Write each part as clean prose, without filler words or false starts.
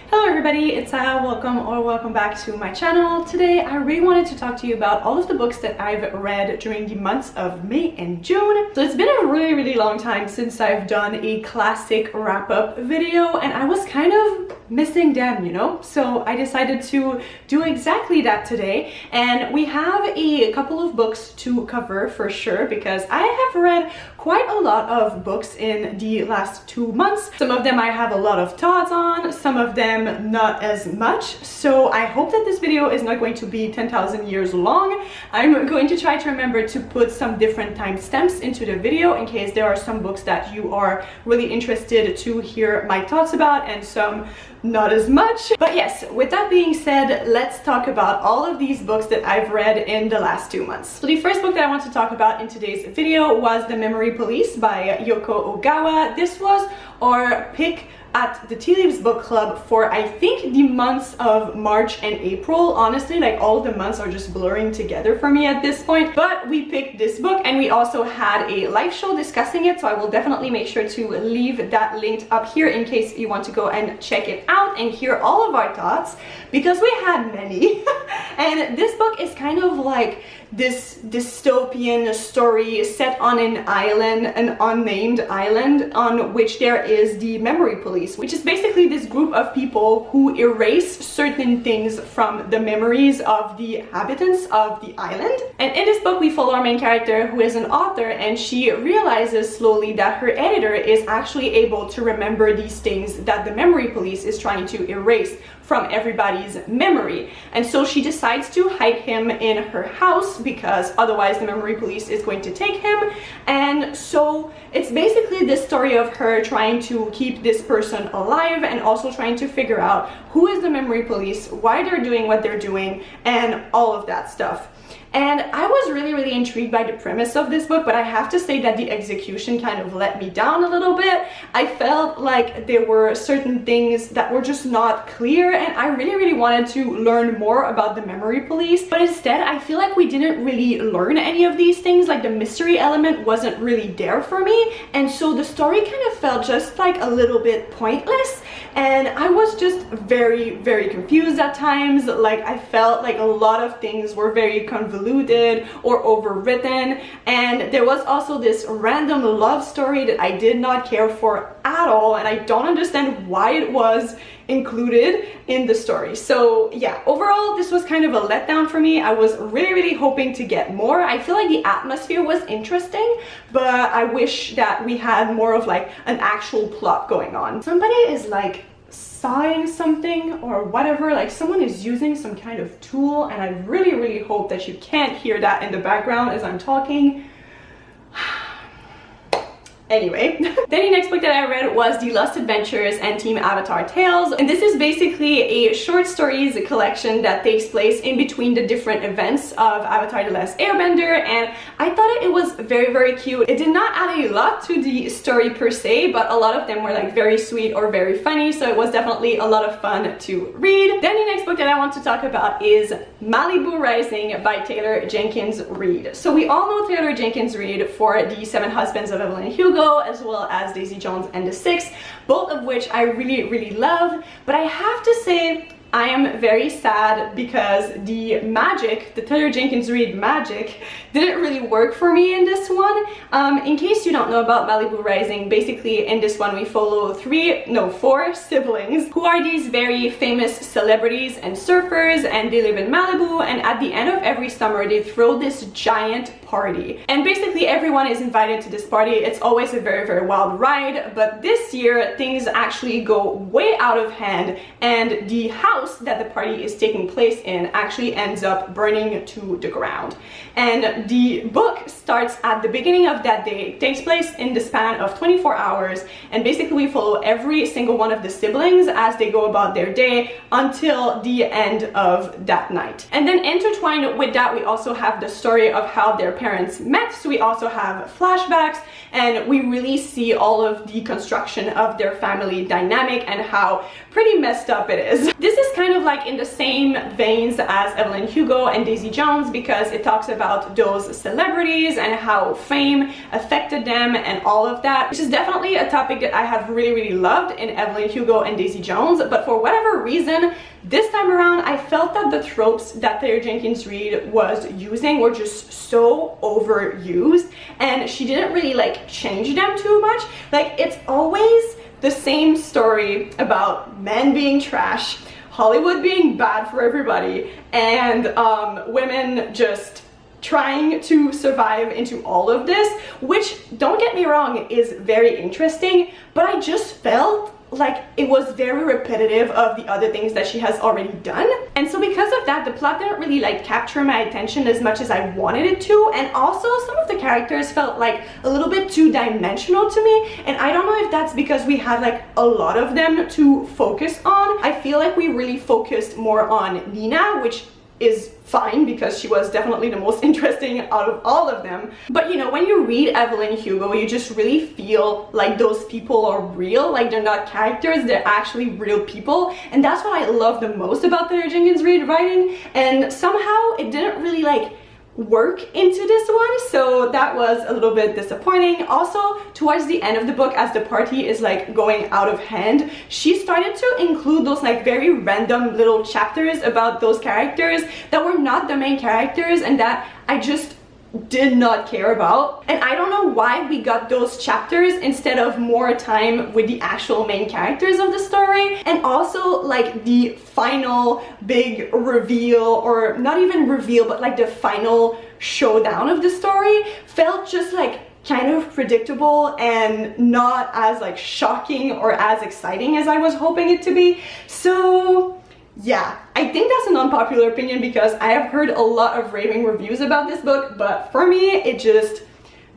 Hello everybody, it's Sara. Welcome back to my channel. Today I really wanted to talk to you about all of the books that I've read during the months of May and June. So it's been a really long time since I've done a classic wrap-up video and I was kind of missing them, you know? So I decided to do exactly that today, and we have a couple of books to cover for sure because I have read quite a lot of books in the last 2 months. Some of them I have a lot of thoughts on, some of them not as much. So I hope that this video is not going to be 10,000 years long. I'm going to try to remember to put some different timestamps into the video in case there are some books that you are really interested to hear my thoughts about and some not as much. But yes, with that being said, let's talk about all of these books that I've read in the last 2 months. So the first book that I want to talk about in today's video was The Memory Police by Yoko Ogawa. This was our pick at the Tea Leaves Book Club for I think the months of March and April. Honestly, like all of the months are just blurring together for me at this point, but we picked this book and we also had a live show discussing it, so I will definitely make sure to leave that linked up here in case you want to go and check it out and hear all of our thoughts, because we had many. And this book is kind of like this dystopian story set on an island, an unnamed island, on which there is the Memory Police, which is basically this group of people who erase certain things from the memories of the inhabitants of the island. And in this book we follow our main character, who is an author, and she realizes slowly that her editor is actually able to remember these things that the Memory Police is trying to erase from everybody's memory. And so she decides to hide him in her house because otherwise the Memory Police is going to take him. And so it's basically this story of her trying to keep this person alive and also trying to figure out who is the Memory Police, why they're doing what they're doing, and all of that stuff. And I was really intrigued by the premise of this book, but I have to say that the execution kind of let me down a little bit. I felt like there were certain things that were just not clear, and I really wanted to learn more about the Memory Police, but instead I feel like we didn't really learn any of these things. Like the mystery element wasn't really there for me, and so the story kind of felt just like a little bit pointless, and I was just very confused at times. Like I felt like a lot of things were very convoluted or overwritten, and there was also this random love story that I did not care for at all, and I don't understand why it was included in the story. So yeah, overall this was kind of a letdown for me. I was really hoping to get more. I feel like the atmosphere was interesting, but I wish that we had more of like an actual plot going on. Somebody is like sawing something or whatever, like someone is using some kind of tool, and I really hope that you can't hear that in the background as I'm talking. Anyway, then the next book that I read was The Lost Adventures and Team Avatar Tales, and this is basically a short stories collection that takes place in between the different events of Avatar The Last Airbender, and I thought it was very cute. It did not add a lot to the story per se, but a lot of them were like very sweet or very funny, so it was definitely a lot of fun to read. Then the next book that I want to talk about is Malibu Rising by Taylor Jenkins Reid. So we all know Taylor Jenkins Reid for The Seven Husbands of Evelyn Hugo, as well as Daisy Jones and the Six, both of which I really love. But I have to say I am very sad because the magic, the Taylor Jenkins Reid magic, didn't really work for me in this one. In case you don't know about Malibu Rising, basically in this one we follow four siblings who are these very famous celebrities and surfers, and they live in Malibu, and at the end of every summer they throw this giant party, and basically everyone is invited to this party. It's always a very wild ride, but this year things actually go way out of hand, and the house that the party is taking place in actually ends up burning to the ground. And the book starts at the beginning of that day. It takes place in the span of 24 hours, and basically we follow every single one of the siblings as they go about their day until the end of that night. And then intertwined with that we also have the story of how their parents met, so we also have flashbacks, and we really see all of the construction of their family dynamic and how pretty messed up it is. This is is kind of like in the same veins as Evelyn Hugo and Daisy Jones, because it talks about those celebrities and how fame affected them and all of that, which is definitely a topic that I have really loved in Evelyn Hugo and Daisy Jones. But for whatever reason, this time around, I felt that the tropes that Taylor Jenkins Reid was using were just so overused, and she didn't really like change them too much. Like, it's always the same story about men being trash, Hollywood being bad for everybody, and women just trying to survive into all of this, which, don't get me wrong, is very interesting, but I just felt like it was very repetitive of the other things that she has already done. And so because of that, the plot didn't really like capture my attention as much as I wanted it to, and also some of the characters felt like a little bit two-dimensional to me, and I don't know if that's because we had like a lot of them to focus on. I feel like we really focused more on Nina, which is fine because she was definitely the most interesting out of all of them. But you know, when you read Evelyn Hugo, you just really feel like those people are real, like they're not characters, they're actually real people, and that's what I love the most about Taylor Jenkins Reid writing, and somehow it didn't really like work into this one, so that was a little bit disappointing. Also, towards the end of the book, as the party is like going out of hand, she started to include those like very random little chapters about those characters that were not the main characters and that I just did not care about. And I don't know why we got those chapters instead of more time with the actual main characters of the story. And also like the final big reveal, or not even reveal, but like the final showdown of the story felt just like kind of predictable and not as like shocking or as exciting as I was hoping it to be. So yeah, I think that's an unpopular opinion because I have heard a lot of raving reviews about this book, but for me, it just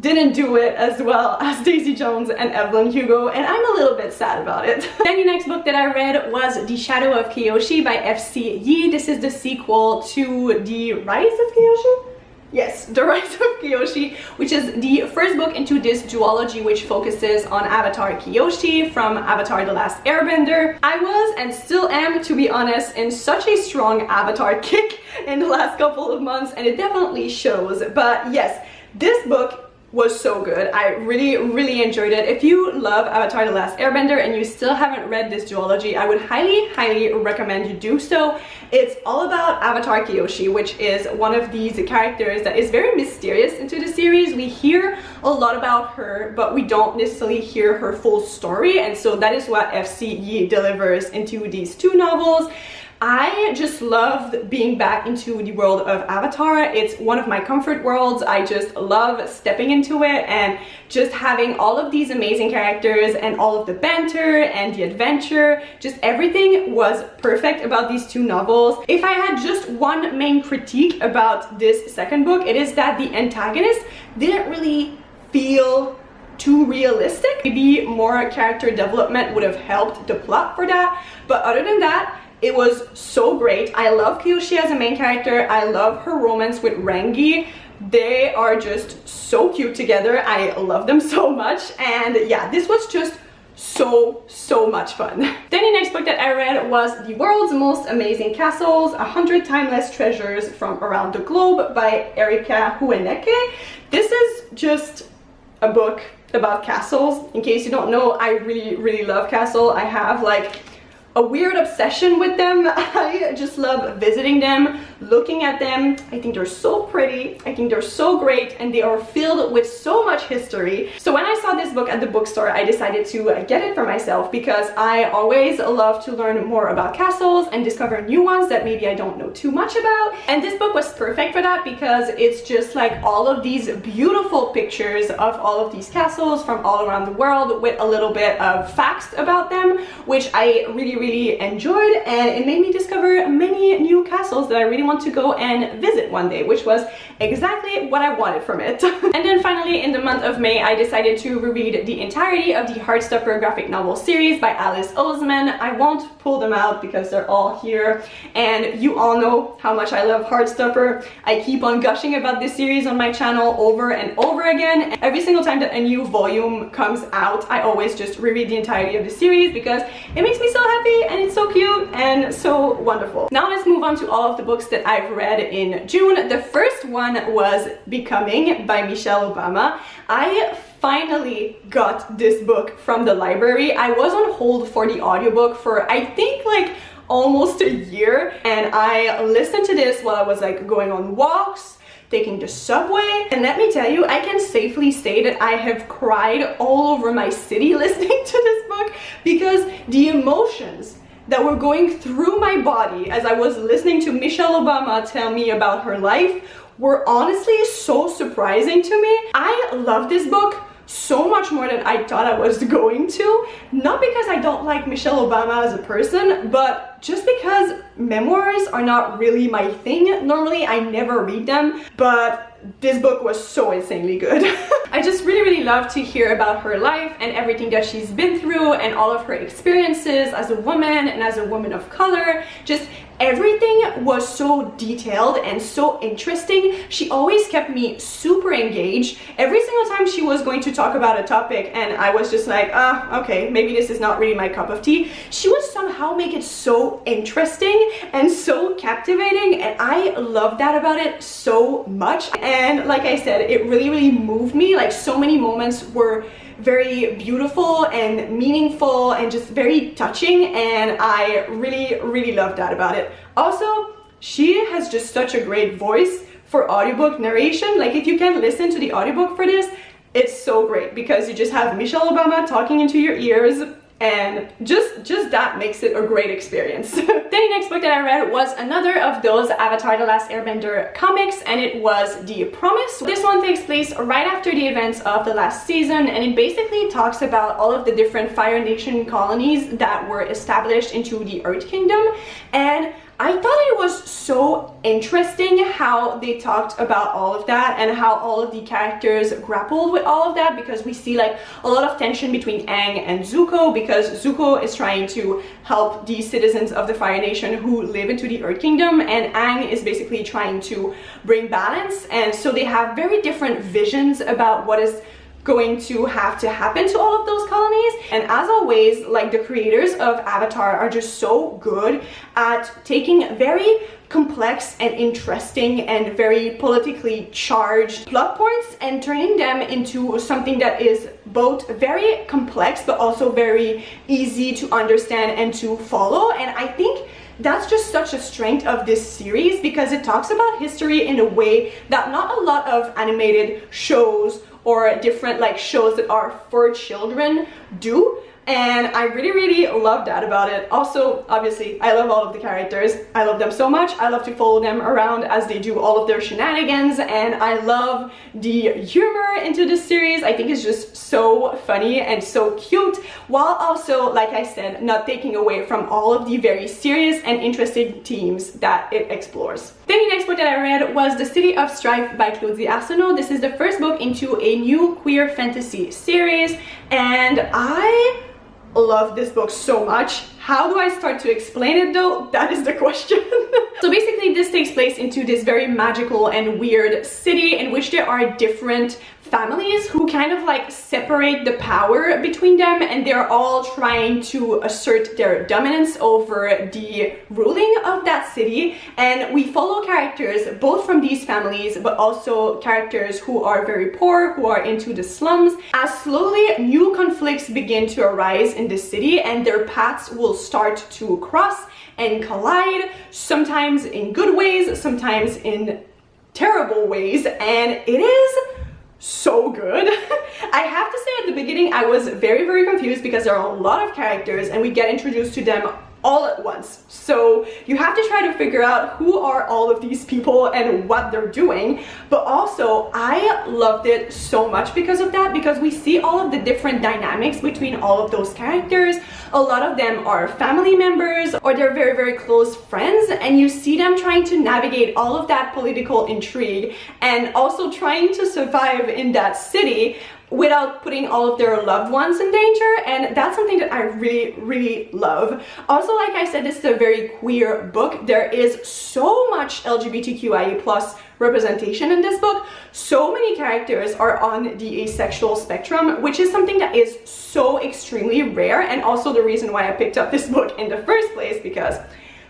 didn't do it as well as Daisy Jones and Evelyn Hugo, and I'm a little bit sad about it. Then the next book that I read was The Shadow of Kyoshi by F.C. Yee. This is the sequel to The Rise of Kyoshi? Yes, The Rise of Kyoshi, which is the first book into this duology which focuses on Avatar Kyoshi from Avatar The Last Airbender. I was, and still am, to be honest, in such a strong Avatar kick in the last couple of months, and it definitely shows. But yes, this book was so good. I really enjoyed it. If you love Avatar The Last Airbender and you still haven't read this duology, I would highly recommend you do so. It's all about Avatar Kyoshi, which is one of these characters that is very mysterious into the series. We hear a lot about her, but we don't necessarily hear her full story, and so that is what F.C. Yee delivers into these two novels. I just loved being back into the world of Avatar. It's one of my comfort worlds. I just love stepping into it and just having all of these amazing characters and all of the banter and the adventure. Just everything was perfect about these two novels. If I had just one main critique about this second book, it is that the antagonist didn't really feel too realistic. Maybe more character development would have helped the plot for that, but other than that, it was so great. I love Kyoshi as a main character. I love her romance with Rangi. They are just so cute together. I love them so much, and yeah, this was just so much fun. Then the next book that I read was The World's Most Amazing Castles, 100 Timeless Treasures from Around the Globe by Erika Hueneke. This is just a book about castles. In case you don't know, I really love castles. I have like a weird obsession with them. I just love visiting them, looking at them. I think they're so pretty, I think they're so great, and they are filled with so much history. So when I saw this book at the bookstore, I decided to get it for myself because I always love to learn more about castles and discover new ones that maybe I don't know too much about. And this book was perfect for that because it's just like all of these beautiful pictures of all of these castles from all around the world with a little bit of facts about them, which I really enjoyed, and it made me discover many new castles that I really want to go and visit one day, which was exactly what I wanted from it. And then finally, in the month of May, I decided to reread the entirety of the Heartstopper graphic novel series by Alice Oseman. I won't pull them out because they're all here, and you all know how much I love Heartstopper. I keep on gushing about this series on my channel over and over again. Every single time that a new volume comes out, I always just reread the entirety of the series because it makes me so happy. happy and it's so cute and so wonderful. Now let's move on to all of the books that I've read in June. The first one was Becoming by Michelle Obama. I finally got this book from the library. I was on hold for the audiobook for I think like almost a year, and I listened to this while I was like going on walks, taking the subway, and let me tell you, I can safely say that I have cried all over my city listening to this book, because the emotions that were going through my body as I was listening to Michelle Obama tell me about her life were honestly so surprising to me. I love this book so much more than I thought I was going to. Not because I don't like Michelle Obama as a person, but just because memoirs are not really my thing. Normally I never read them, but this book was so insanely good. I just really love to hear about her life and everything that she's been through and all of her experiences as a woman and as a woman of color. Just everything was so detailed and so interesting. She always kept me super engaged. Every single time she was going to talk about a topic and I was just like, okay, maybe this is not really my cup of tea, she would somehow make it so interesting and so captivating, and I love that about it so much. And like I said, it really moved me. Like, so many moments were very beautiful and meaningful and just very touching, and I really love that about it. Also, she has just such a great voice for audiobook narration. Like, if you can listen to the audiobook for this, it's so great because you just have Michelle Obama talking into your ears, and just that makes it a great experience. Then the next book that I read was another of those Avatar: The Last Airbender comics, and it was The Promise. This one takes place right after the events of the last season, and it basically talks about all of the different Fire Nation colonies that were established into the Earth Kingdom. And I thought it was so interesting how they talked about all of that and how all of the characters grappled with all of that, because we see like a lot of tension between Aang and Zuko, because Zuko is trying to help the citizens of the Fire Nation who live into the Earth Kingdom, and Aang is basically trying to bring balance. And so they have very different visions about what is going to have to happen to all of those colonies. And as always, like, the creators of Avatar are just so good at taking very complex and interesting and very politically charged plot points and turning them into something that is both very complex but also very easy to understand and to follow. And I think that's just such a strength of this series, because it talks about history in a way that not a lot of animated shows or different like shows that are for children do. And I really love that about it. Also, obviously, I love all of the characters. I love them so much. I love to follow them around as they do all of their shenanigans, and I love the humor into this series. I think it's just so funny and so cute, while also, like I said, not taking away from all of the very serious and interesting themes that it explores. Then the next book that I read was The City of Strife by Claudie Arsenault. This is the first book into a new queer fantasy series, and I love this book so much. How do I start to explain it though? That is the question. So basically this takes place into this very magical and weird city in which there are different families who kind of like separate the power between them, and they're all trying to assert their dominance over the ruling of that city. And we follow characters both from these families but also characters who are very poor, who are into the slums, as slowly new conflicts begin to arise in the city, and their paths will start to cross and collide, sometimes in good ways, sometimes in terrible ways, and it is so good. I have to say, at the beginning I was very confused because there are a lot of characters and we get introduced to them all at once. So you have to try to figure out who are all of these people and what they're doing. But also I loved it so much because of that, because we see all of the different dynamics between all of those characters. A lot of them are family members or they're very close friends, and you see them trying to navigate all of that political intrigue and also trying to survive in that city. without putting all of their loved ones in danger, and that's something that I really love. Also, like I said, this is a very queer book. There is so much LGBTQIA+ representation in this book. So many characters are on the asexual spectrum, which is something that is so extremely rare, and also the reason why I picked up this book in the first place, because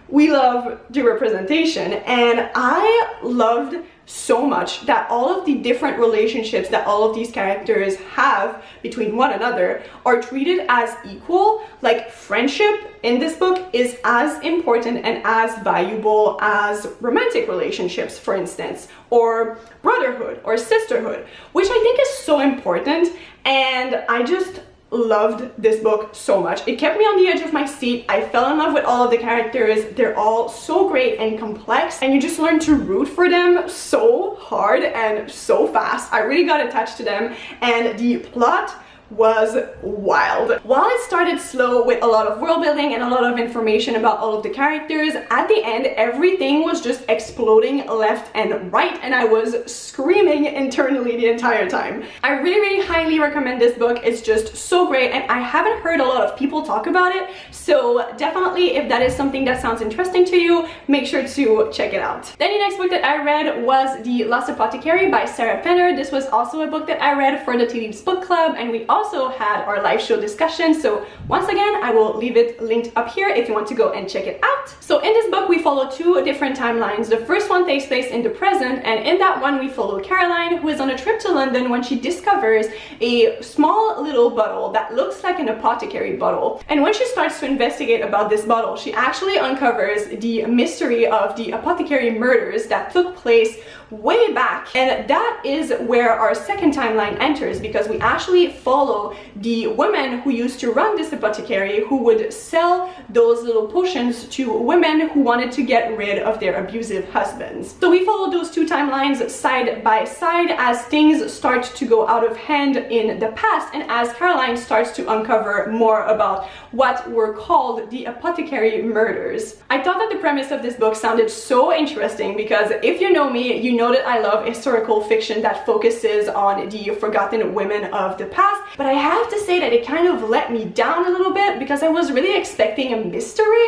we love the representation. And I loved so much that all of the different relationships that all of these characters have between one another are treated as equal. Like, friendship in this book is as important and as valuable as romantic relationships, for instance, or brotherhood or sisterhood, which I think is so important. And I just loved this book so much. It kept me on the edge of my seat. I fell in love with all of the characters. They're all so great and complex, and you just learn to root for them so hard and so fast. I really got attached to them, and the plot was wild. While it started slow with a lot of world building and a lot of information about all of the characters, at the end everything was just exploding left and right, and I was screaming internally the entire time. I really highly recommend this book. It's just so great, and I haven't heard a lot of people talk about it, so definitely if that is something that sounds interesting to you, make sure to check it out. Then the next book that I read was The Lost Apothecary by Sara and I. This was also a book that I read for the TD's book club, and we also had our live show discussion, so once again I will leave it linked up here if you want to go and check it out. So in this book we follow two different timelines. The first one takes place in the present, and in that one we follow Caroline, who is on a trip to London when she discovers a small little bottle that looks like an apothecary bottle. And when she starts to investigate about this bottle, she actually uncovers the mystery of the apothecary murders that took place way back, and that is where our second timeline enters, because we actually follow the women who used to run this apothecary, who would sell those little potions to women who wanted to get rid of their abusive husbands. So we follow those two timelines side by side as things start to go out of hand in the past, and as Caroline starts to uncover more about what were called the apothecary murders. I thought that the premise of this book sounded so interesting, because if you know me, you know that I love historical fiction that focuses on the forgotten women of the past, but I have to say that it kind of let me down a little bit, because I was really expecting a mystery,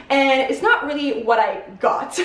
and it's not really what I got.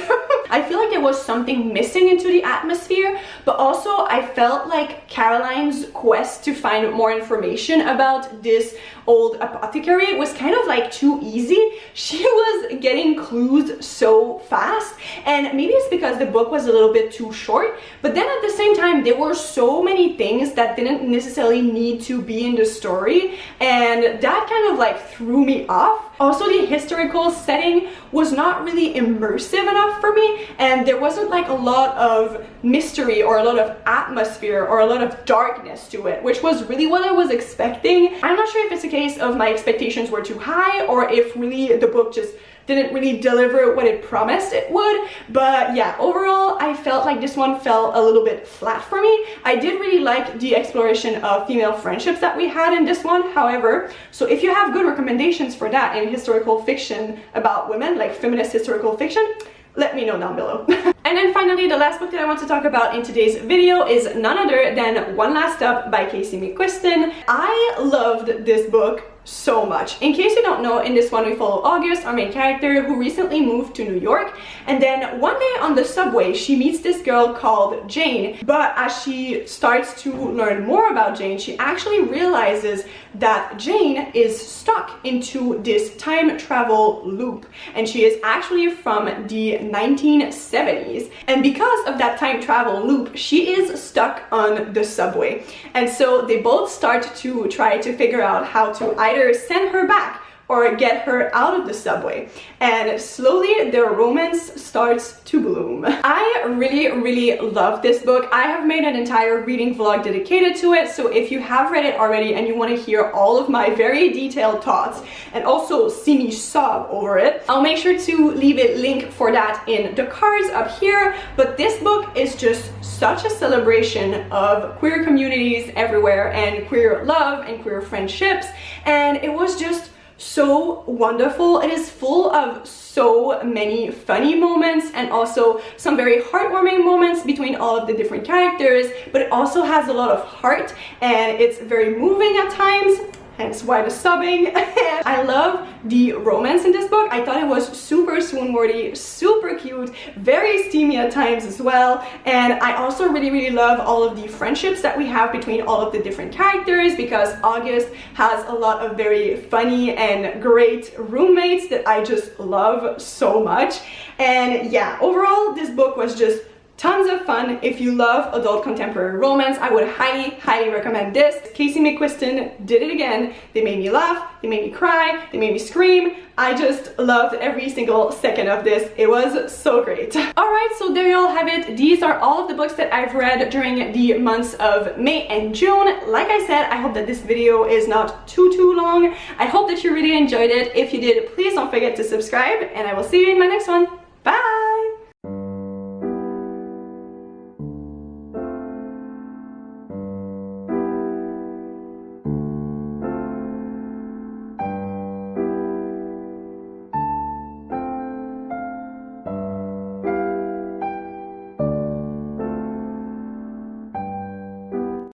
I feel like there was something missing into the atmosphere, but also I felt like Caroline's quest to find more information about this old apothecary was kind of like too easy. She was getting clues so fast, and maybe it's because the book was a little bit too short, but then at the same time there were so many things that didn't necessarily need to be in the story, and that kind of like threw me off. Also, the historical setting was not really immersive enough for me, and there wasn't like a lot of mystery or a lot of atmosphere or a lot of darkness to it, which was really what I was expecting. I'm not sure if it's a case of my expectations were too high, or if really the book just didn't really deliver what it promised it would, but yeah, overall I felt like this one fell a little bit flat for me. I did really like the exploration of female friendships that we had in this one, however, so if you have good recommendations for that in historical fiction about women, like feminist historical fiction, let me know down below. And then finally, the last book that I want to talk about in today's video is none other than One Last Stop by Casey McQuiston. I loved this book so much. In case you don't know, in this one we follow August, our main character, who recently moved to New York, and then one day on the subway she meets this girl called Jane, but as she starts to learn more about Jane, she actually realizes that Jane is stuck into this time travel loop, and she is actually from the 1970s, and because of that time travel loop she is stuck on the subway, and so they both start to try to figure out how to either send her back or get her out of the subway, and slowly their romance starts to bloom. I really love this book. I have made an entire reading vlog dedicated to it, so if you have read it already and you want to hear all of my very detailed thoughts and also see me sob over it, I'll make sure to leave a link for that in the cards up here. But this book is just such a celebration of queer communities everywhere and queer love and queer friendships, and it was just so wonderful. It is full of so many funny moments and also some very heartwarming moments between all of the different characters, but it also has a lot of heart and it's very moving at times, hence why the sobbing. I love the romance in this book. I thought it was super swoon-worthy, super cute, very steamy at times as well, and I also really love all of the friendships that we have between all of the different characters, because August has a lot of very funny and great roommates that I just love so much. And yeah, overall this book was just tons of fun. If you love adult contemporary romance, I would highly recommend this. Casey McQuiston did it again. They made me laugh, they made me cry, they made me scream. I just loved every single second of this. It was so great. Alright, so there you all have it. These are all of the books that I've read during the months of May and June. Like I said, I hope that this video is not too long. I hope that you really enjoyed it. If you did, please don't forget to subscribe, and I will see you in my next one. Bye!